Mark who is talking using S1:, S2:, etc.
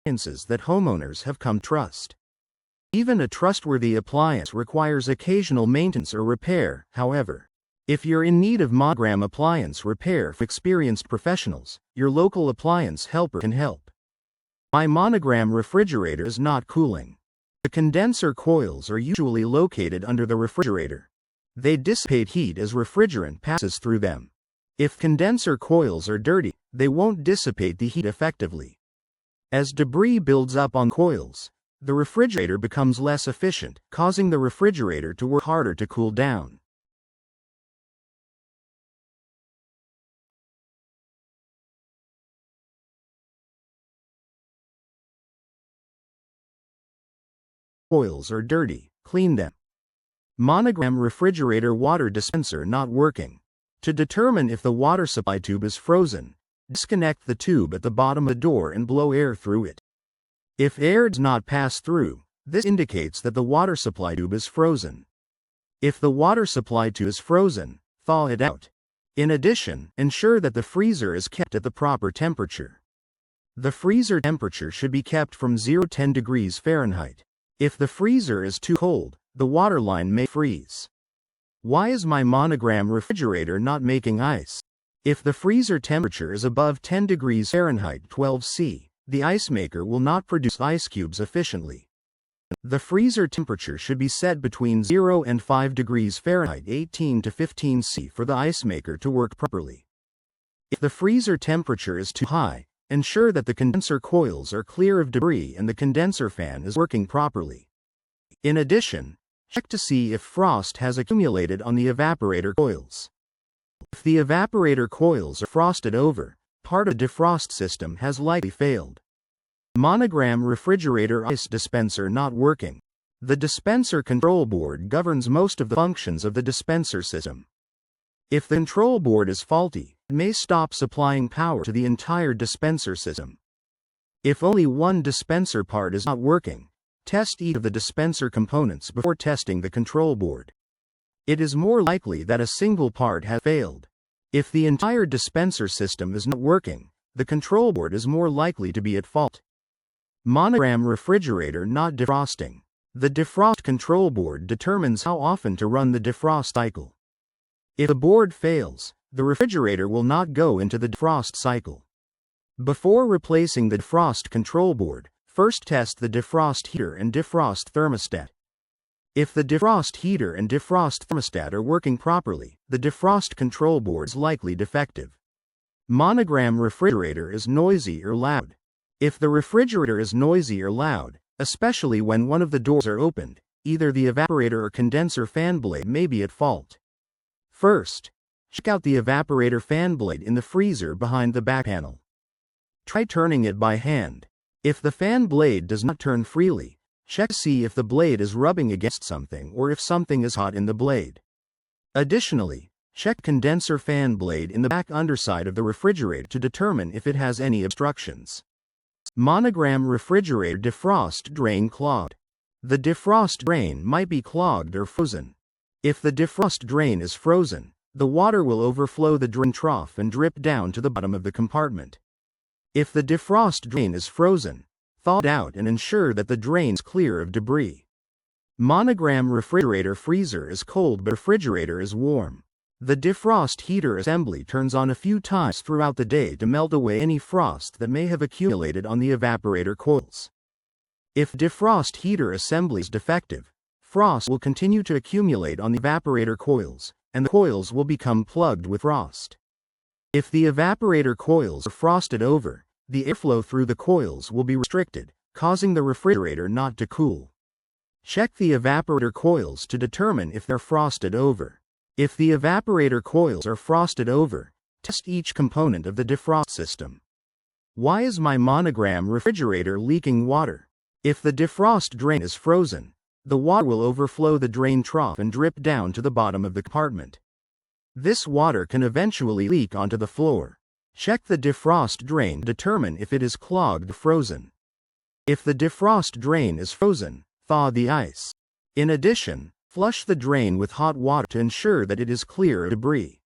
S1: appliances that homeowners have come to trust. Even a trustworthy appliance requires occasional maintenance or repair, however. If you're in need of Monogram appliance repair from experienced professionals, your local appliance helper can help. My Monogram refrigerator is not cooling. The condenser coils are usually located under the refrigerator. They dissipate heat as refrigerant passes through them. If condenser coils are dirty, they won't dissipate the heat effectively. As debris builds up on coils, the refrigerator becomes less efficient, causing the refrigerator to work harder to cool down. Coils are dirty, clean them. Monogram refrigerator water dispenser not working. To determine if the water supply tube is frozen, disconnect the tube at the bottom of the door and blow air through it. If air does not pass through, this indicates that the water supply tube is frozen. If the water supply tube is frozen, thaw it out. In addition, ensure that the freezer is kept at the proper temperature. The freezer temperature should be kept from 0 to 10 degrees Fahrenheit. If the freezer is too cold, the water line may freeze. Why is my Monogram refrigerator not making ice? If the freezer temperature is above 10 degrees Fahrenheit 12°C, the ice maker will not produce ice cubes efficiently. The freezer temperature should be set between 0 and 5 degrees Fahrenheit 18 to 15°C for the ice maker to work properly. If the freezer temperature is too high, ensure that the condenser coils are clear of debris and the condenser fan is working properly. In addition, check to see if frost has accumulated on the evaporator coils. If the evaporator coils are frosted over, part of the defrost system has likely failed. Monogram refrigerator ice dispenser not working. The dispenser control board governs most of the functions of the dispenser system. If the control board is faulty, it may stop supplying power to the entire dispenser system. If only one dispenser part is not working, test each of the dispenser components before testing the control board. It is more likely that a single part has failed. If the entire dispenser system is not working, the control board is more likely to be at fault. Monogram refrigerator not defrosting. The defrost control board determines how often to run the defrost cycle. If the board fails, the refrigerator will not go into the defrost cycle. Before replacing the defrost control board, first test the defrost heater and defrost thermostat. If the defrost heater and defrost thermostat are working properly, the defrost control board is likely defective. Monogram refrigerator is noisy or loud. If the refrigerator is noisy or loud, especially when one of the doors are opened, either the evaporator or condenser fan blade may be at fault. First, check out the evaporator fan blade in the freezer behind the back panel. Try turning it by hand. If the fan blade does not turn freely, check to see if the blade is rubbing against something or if something is hot in the blade. Additionally, check condenser fan blade in the back underside of the refrigerator to determine if it has any obstructions. Monogram refrigerator defrost drain clogged. The defrost drain might be clogged or frozen. If the defrost drain is frozen, the water will overflow the drain trough and drip down to the bottom of the compartment. If the defrost drain is frozen, thaw it out and ensure that the drain is clear of debris. Monogram refrigerator freezer is cold but refrigerator is warm. The defrost heater assembly turns on a few times throughout the day to melt away any frost that may have accumulated on the evaporator coils. If defrost heater assembly is defective, frost will continue to accumulate on the evaporator coils, and the coils will become plugged with frost. If the evaporator coils are frosted over, the airflow through the coils will be restricted, causing the refrigerator not to cool. Check the evaporator coils to determine if they're frosted over. If the evaporator coils are frosted over, test each component of the defrost system. Why is my Monogram refrigerator leaking water? If the defrost drain is frozen, the water will overflow the drain trough and drip down to the bottom of the compartment. This water can eventually leak onto the floor. Check the defrost drain to determine if it is clogged or frozen. If the defrost drain is frozen, thaw the ice. In addition, flush the drain with hot water to ensure that it is clear of debris.